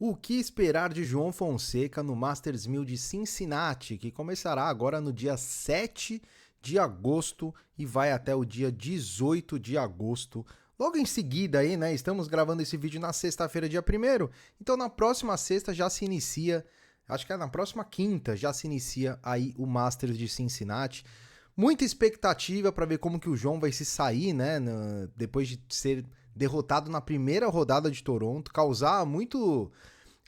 O que esperar de João Fonseca no Masters 1000 de Cincinnati, que começará agora no dia 7 de agosto e vai até o dia 18 de agosto. Logo em seguida aí, né, estamos gravando esse vídeo na sexta-feira, dia 1º, então na próxima sexta já se inicia, acho que é na próxima quinta, já se inicia aí o Masters de Cincinnati. Muita expectativa para ver como que o João vai se sair, né, depois de ser derrotado na primeira rodada de Toronto, causar muito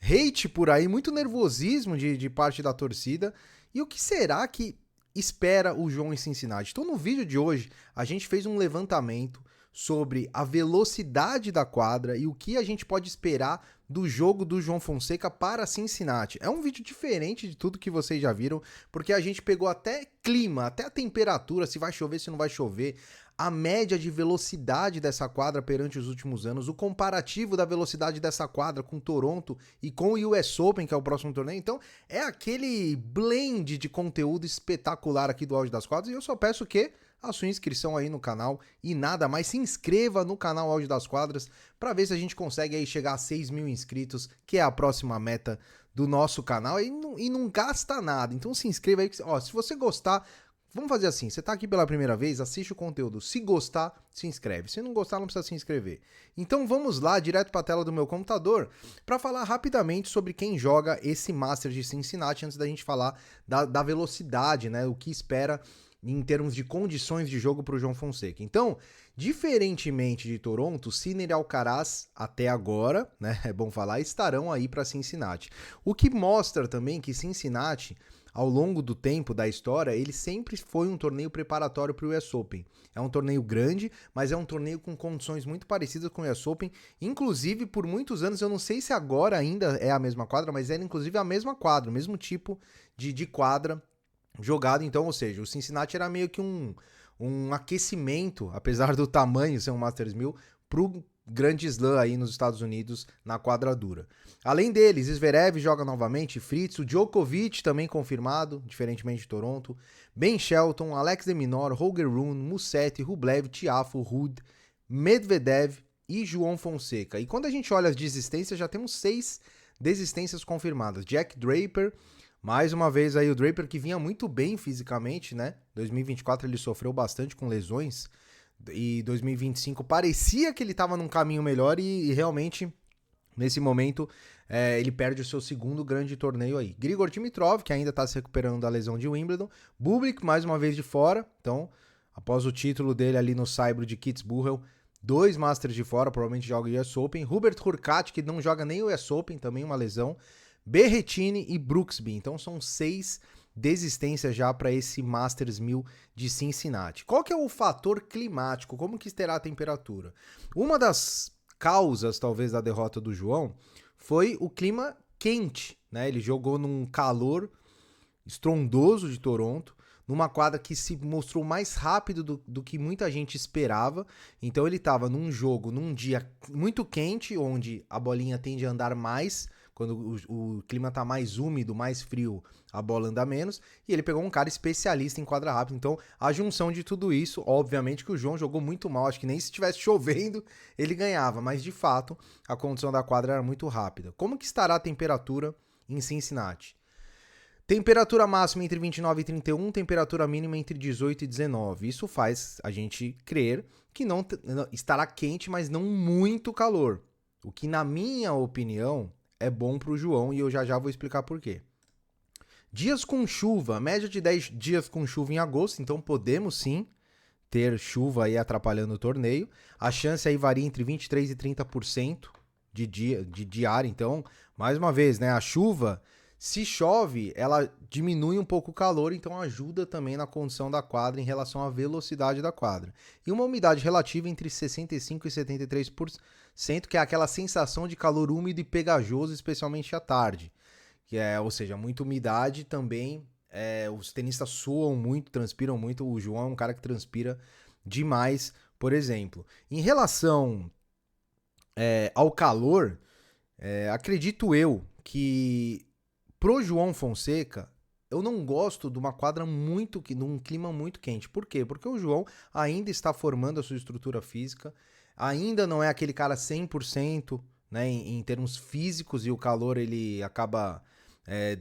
hate por aí, muito nervosismo de parte da torcida. E o que será que espera o João em Cincinnati? Então, no vídeo de hoje, a gente fez um levantamento sobre a velocidade da quadra e o que a gente pode esperar do jogo do João Fonseca para Cincinnati. É um vídeo diferente de tudo que vocês já viram, porque a gente pegou até clima, até a temperatura, se vai chover, se não vai chover, a média de velocidade dessa quadra perante os últimos anos, o comparativo da velocidade dessa quadra com Toronto e com o US Open, que é o próximo torneio. Então, é aquele blend de conteúdo espetacular aqui do Auge das Quadras, e eu só peço que a sua inscrição aí no canal e nada mais, se inscreva no canal Auge das Quadras para ver se a gente consegue aí chegar a 6 mil inscritos, que é a próxima meta do nosso canal, e não gasta nada. Então se inscreva aí, ó, se você gostar, vamos fazer assim, você tá aqui pela primeira vez, assiste o conteúdo, se gostar, se inscreve, se não gostar não precisa se inscrever. Então vamos lá, direto para a tela do meu computador, para falar rapidamente sobre quem joga esse Masters de Cincinnati, antes da gente falar da velocidade, né, o que espera em termos de condições de jogo para o João Fonseca. Então, diferentemente de Toronto, Sinner e Alcaraz, até agora, né, é bom falar, estarão aí para Cincinnati. O que mostra também que Cincinnati, ao longo do tempo da história, ele sempre foi um torneio preparatório para o US Open. É um torneio grande, mas é um torneio com condições muito parecidas com o US Open. Inclusive, por muitos anos, eu não sei se agora ainda é a mesma quadra, mas era inclusive a mesma quadra, o mesmo tipo de quadra jogado. Então, ou seja, o Cincinnati era meio que um aquecimento, apesar do tamanho ser um Masters 1000, pro grande slam aí nos Estados Unidos na quadradura. Além deles, Zverev joga novamente, Fritz, o Djokovic também confirmado, diferentemente de Toronto, Ben Shelton, Alex de Minaur, Holger Rune, Musetti, Rublev, Tiafoe, Ruud, Medvedev e João Fonseca. E quando a gente olha as desistências, já temos 6 desistências confirmadas. Jack Draper, mais uma vez aí o Draper, que vinha muito bem fisicamente, né? 2024 ele sofreu bastante com lesões e 2025 parecia que ele estava num caminho melhor e realmente nesse momento ele perde o seu segundo grande torneio aí. Grigor Dimitrov, que ainda está se recuperando da lesão de Wimbledon. Bublik, mais uma vez de fora, então após o título dele ali no Saibro de Kitzbühel, 2 Masters de fora, provavelmente joga o US Open. Hubert Hurkacz, que não joga nem o US Open, também uma lesão. Berrettini e Brooksby. Então são 6 desistências já para esse Masters 1000 de Cincinnati. Qual que é o fator climático? Como que terá a temperatura? Uma das causas, talvez, da derrota do João foi o clima quente, né? Ele jogou num calor estrondoso de Toronto, numa quadra que se mostrou mais rápido do que muita gente esperava. Então ele estava num jogo, num dia muito quente, onde a bolinha tende a andar mais. Quando o clima tá mais úmido, mais frio, a bola anda menos. E ele pegou um cara especialista em quadra rápida. Então, a junção de tudo isso, obviamente que o João jogou muito mal. Acho que nem se estivesse chovendo, ele ganhava. Mas, de fato, a condição da quadra era muito rápida. Como que estará a temperatura em Cincinnati? Temperatura máxima entre 29 e 31, temperatura mínima entre 18 e 19. Isso faz a gente crer que não estará quente, mas não muito calor. O que, na minha opinião, é bom para o João, e eu já vou explicar por quê. Dias com chuva, média de 10 dias com chuva em agosto, então podemos sim ter chuva aí atrapalhando o torneio. A chance aí varia entre 23% e 30% de diária, então, mais uma vez, né, a chuva, se chove, ela diminui um pouco o calor, então ajuda também na condição da quadra em relação à velocidade da quadra. E uma umidade relativa entre 65% e 73%, que é aquela sensação de calor úmido e pegajoso, especialmente à tarde. Ou seja, muita umidade também, os tenistas suam muito, transpiram muito. O João é um cara que transpira demais, por exemplo. Em relação ao calor, acredito eu que pro João Fonseca, eu não gosto de uma quadra de um clima muito quente. Por quê? Porque o João ainda está formando a sua estrutura física, ainda não é aquele cara 100%, né, em termos físicos, e o calor ele acaba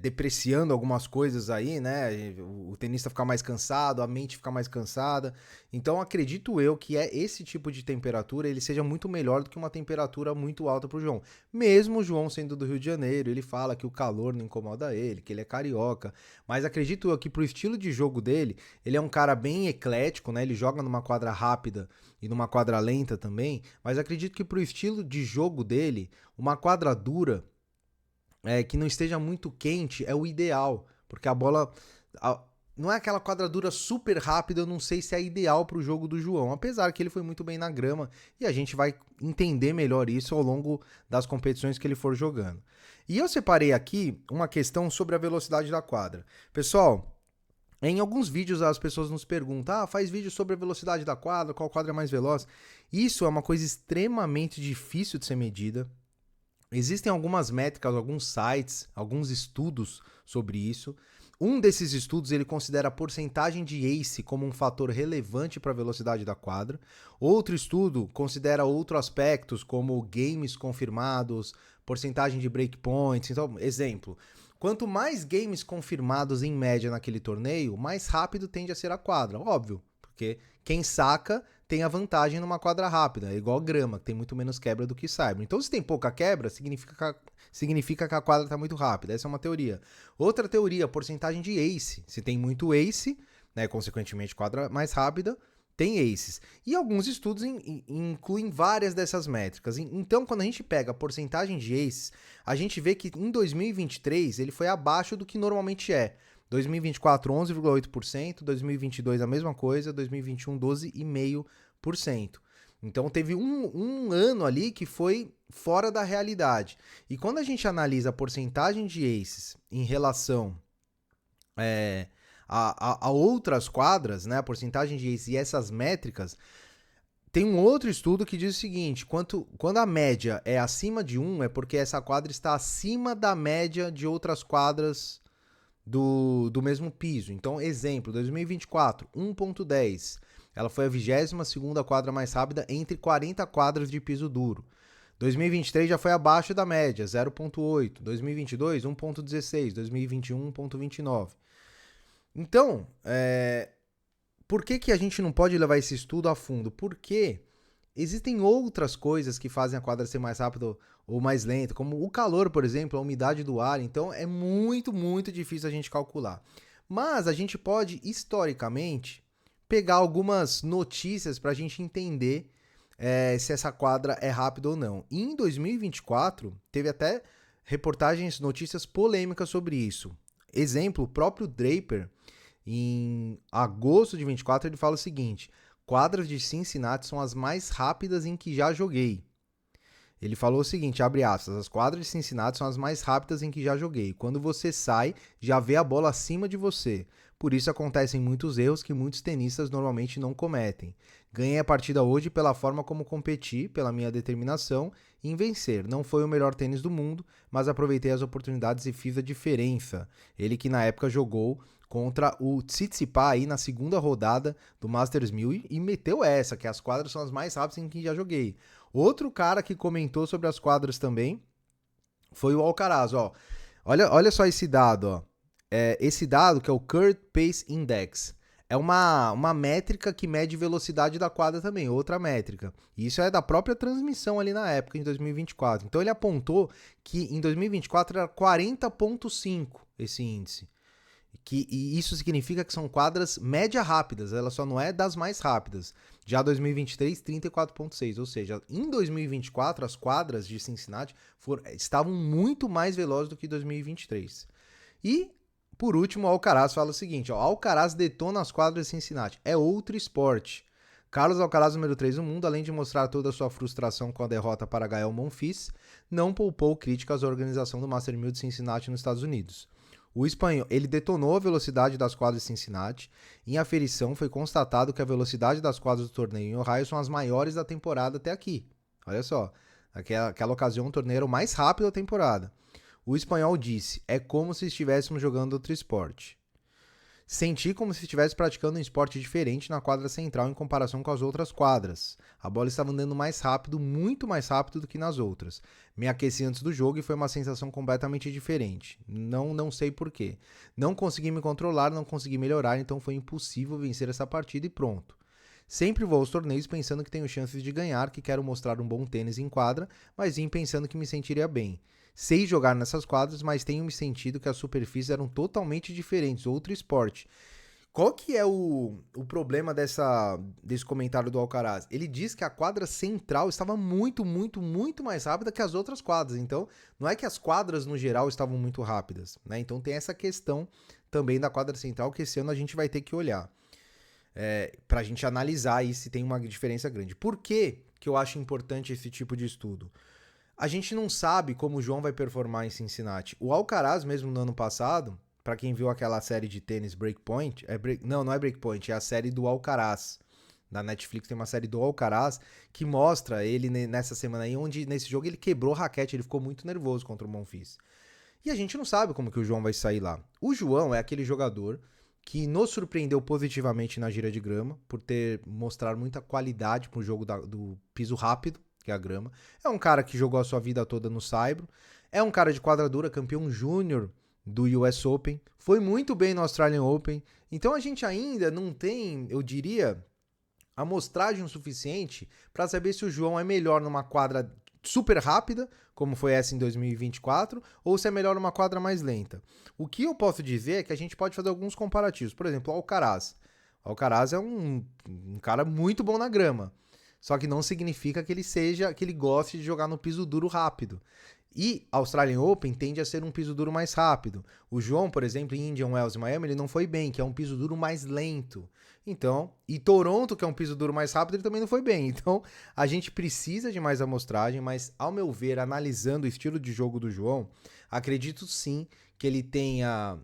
depreciando algumas coisas aí, né? O tenista fica mais cansado, a mente fica mais cansada. Então acredito eu que esse tipo de temperatura ele seja muito melhor do que uma temperatura muito alta pro João. Mesmo o João sendo do Rio de Janeiro, ele fala que o calor não incomoda ele, que ele é carioca. Mas acredito eu que pro estilo de jogo dele, ele é um cara bem eclético, né? Ele joga numa quadra rápida e numa quadra lenta também. Mas acredito que pro estilo de jogo dele, uma quadra dura que não esteja muito quente é o ideal, porque a bola não é aquela quadradura super rápida, eu não sei se é ideal para o jogo do João, apesar que ele foi muito bem na grama e a gente vai entender melhor isso ao longo das competições que ele for jogando. E eu separei aqui uma questão sobre a velocidade da quadra. Pessoal, em alguns vídeos as pessoas nos perguntam, faz vídeo sobre a velocidade da quadra, qual quadra é mais veloz? Isso é uma coisa extremamente difícil de ser medida. Existem algumas métricas, alguns sites, alguns estudos sobre isso. Um desses estudos ele considera a porcentagem de ace como um fator relevante para a velocidade da quadra. Outro estudo considera outros aspectos como games confirmados, porcentagem de breakpoints. Então, exemplo, quanto mais games confirmados em média naquele torneio, mais rápido tende a ser a quadra. Óbvio, porque quem saca tem a vantagem numa quadra rápida, é igual grama, que tem muito menos quebra do que saibro. Então, se tem pouca quebra, significa que a quadra está muito rápida. Essa é uma teoria. Outra teoria, porcentagem de ace. Se tem muito ace, né, consequentemente quadra mais rápida, tem aces. E alguns estudos incluem várias dessas métricas. Então, quando a gente pega a porcentagem de aces, a gente vê que em 2023 ele foi abaixo do que normalmente é. 2024, 11,8%, 2022 a mesma coisa, 2021, 12,5%. Então teve um ano ali que foi fora da realidade. E quando a gente analisa a porcentagem de aces em relação a outras quadras, né, a porcentagem de aces e essas métricas, tem um outro estudo que diz o seguinte, quando a média é acima de 1, é porque essa quadra está acima da média de outras quadras do mesmo piso. Então, exemplo, 2024, 1.10. Ela foi a 22ª quadra mais rápida entre 40 quadras de piso duro. 2023 já foi abaixo da média, 0.8. 2022, 1.16. 2021, 1.29. Então, por que a gente não pode levar esse estudo a fundo? Porque existem outras coisas que fazem a quadra ser mais rápida ou mais lenta, como o calor, por exemplo, a umidade do ar. Então é muito, muito difícil a gente calcular. Mas a gente pode, historicamente, pegar algumas notícias para a gente entender se essa quadra é rápida ou não. E em 2024, teve até reportagens, notícias polêmicas sobre isso. Exemplo, o próprio Draper, em agosto de 24, ele fala o seguinte: quadras de Cincinnati são as mais rápidas em que já joguei. Ele falou o seguinte, abre aspas, as quadras de Cincinnati são as mais rápidas em que já joguei. Quando você sai, já vê a bola acima de você. Por isso acontecem muitos erros que muitos tenistas normalmente não cometem. Ganhei a partida hoje pela forma como competi, pela minha determinação em vencer. Não foi o melhor tênis do mundo, mas aproveitei as oportunidades e fiz a diferença. Ele que na época jogou contra o Tsitsipas aí na segunda rodada do Masters 1000 e meteu essa, que as quadras são as mais rápidas em que já joguei. Outro cara que comentou sobre as quadras também foi o Alcaraz, ó. Olha só esse dado, ó. Esse dado, que é o Current Pace Index, é uma métrica que mede velocidade da quadra também, outra métrica. E isso é da própria transmissão ali na época, em 2024. Então ele apontou que em 2024 era 40,5 esse índice. E isso significa que são quadras média rápidas, ela só não é das mais rápidas. Já 2023, 34,6, ou seja, em 2024 as quadras de Cincinnati estavam muito mais velozes do que 2023. E, por último, o Alcaraz fala o seguinte, ó, Alcaraz detona as quadras de Cincinnati, é outro esporte. Carlos Alcaraz, número 3 do mundo, além de mostrar toda a sua frustração com a derrota para Gael Monfils, não poupou críticas à organização do Master 1000 de Cincinnati nos Estados Unidos. O espanhol, ele detonou a velocidade das quadras de Cincinnati. Em aferição, foi constatado que a velocidade das quadras do torneio em Ohio são as maiores da temporada até aqui. Olha só, aquela ocasião o torneio era o mais rápido da temporada. O espanhol disse, é como se estivéssemos jogando outro esporte. Senti como se estivesse praticando um esporte diferente na quadra central em comparação com as outras quadras. A bola estava andando mais rápido, muito mais rápido do que nas outras. Me aqueci antes do jogo e foi uma sensação completamente diferente. Não sei porquê. Não consegui me controlar, não consegui melhorar, então foi impossível vencer essa partida e pronto. Sempre vou aos torneios pensando que tenho chances de ganhar, que quero mostrar um bom tênis em quadra, mas vim pensando que me sentiria bem. Sei jogar nessas quadras, mas tenho me sentido que as superfícies eram totalmente diferentes, outro esporte. Qual que é o problema desse comentário do Alcaraz? Ele diz que a quadra central estava muito mais rápida que as outras quadras. Então, não é que as quadras no geral estavam muito rápidas, né? Então tem essa questão também da quadra central que esse ano a gente vai ter que olhar. Para a gente analisar aí se tem uma diferença grande. Por que eu acho importante esse tipo de estudo? A gente não sabe como o João vai performar em Cincinnati. O Alcaraz, mesmo no ano passado, para quem viu aquela série de tênis Breakpoint, não é Breakpoint, é a série do Alcaraz. Na Netflix tem uma série do Alcaraz que mostra ele nessa semana aí, onde nesse jogo ele quebrou a raquete, ele ficou muito nervoso contra o Monfils. E a gente não sabe como que o João vai sair lá. O João é aquele jogador que nos surpreendeu positivamente na gira de grama, por ter mostrado muita qualidade pro jogo do piso rápido, que é a grama. É um cara que jogou a sua vida toda no saibro. É um cara de quadradura, campeão júnior do US Open. Foi muito bem no Australian Open. Então a gente ainda não tem, eu diria, amostragem o suficiente para saber se o João é melhor numa quadra super rápida, como foi essa em 2024, ou se é melhor numa quadra mais lenta. O que eu posso dizer é que a gente pode fazer alguns comparativos. Por exemplo, o Alcaraz. O Alcaraz é um cara muito bom na grama. Só que não significa que ele goste de jogar no piso duro rápido. E Australian Open tende a ser um piso duro mais rápido. O João, por exemplo, em Indian Wells e Miami, ele não foi bem, que é um piso duro mais lento. Então, e Toronto, que é um piso duro mais rápido, ele também não foi bem. Então, a gente precisa de mais amostragem, mas ao meu ver, analisando o estilo de jogo do João, acredito sim que ele tenha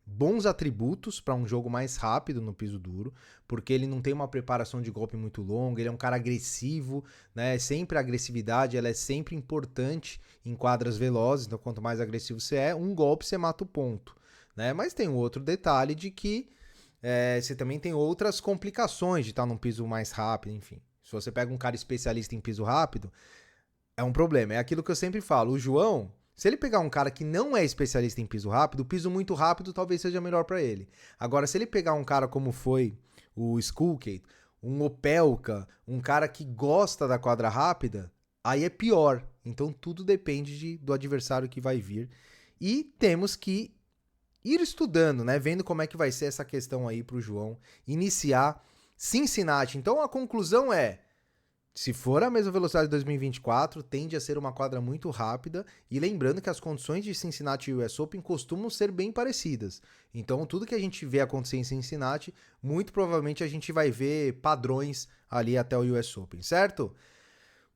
bons atributos para um jogo mais rápido no piso duro, porque ele não tem uma preparação de golpe muito longa, ele é um cara agressivo, né? Sempre a agressividade, ela é sempre importante em quadras velozes, então quanto mais agressivo você é, um golpe você mata o ponto, né? Mas tem um outro detalhe de que você também tem outras complicações de estar num piso mais rápido, enfim. Se você pega um cara especialista em piso rápido, é um problema. É aquilo que eu sempre falo, o João, se ele pegar um cara que não é especialista em piso rápido, o piso muito rápido talvez seja melhor para ele. Agora, se ele pegar um cara como foi o Skulkate, um Opelka, um cara que gosta da quadra rápida, aí é pior. Então tudo depende do adversário que vai vir. E temos que ir estudando, né? Vendo como é que vai ser essa questão aí pro João iniciar Cincinnati. Então a conclusão é: se for a mesma velocidade de 2024, tende a ser uma quadra muito rápida, e lembrando que as condições de Cincinnati e US Open costumam ser bem parecidas. Então, tudo que a gente vê acontecer em Cincinnati, muito provavelmente a gente vai ver padrões ali até o US Open, certo?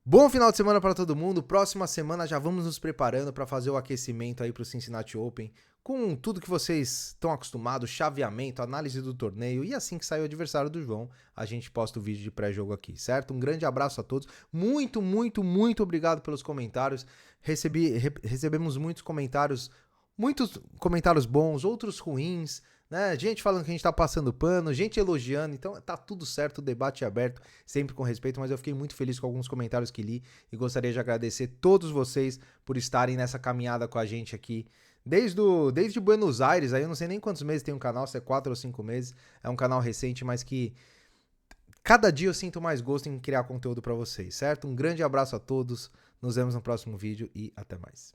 Bom final de semana para todo mundo. Próxima semana já vamos nos preparando para fazer o aquecimento aí para o Cincinnati Open, com tudo que vocês estão acostumados, chaveamento, análise do torneio, e assim que sair o adversário do João, a gente posta o vídeo de pré-jogo aqui, certo? Um grande abraço a todos. Muito obrigado pelos comentários. Recebemos muitos comentários bons, outros ruins, né? Gente falando que a gente tá passando pano, gente elogiando, então tá tudo certo, o debate é aberto, sempre com respeito, mas eu fiquei muito feliz com alguns comentários que li e gostaria de agradecer todos vocês por estarem nessa caminhada com a gente aqui, desde Buenos Aires. Aí eu não sei nem quantos meses tem um canal, se é 4 ou 5 meses, é um canal recente, mas que cada dia eu sinto mais gosto em criar conteúdo para vocês, certo? Um grande abraço a todos, nos vemos no próximo vídeo e até mais.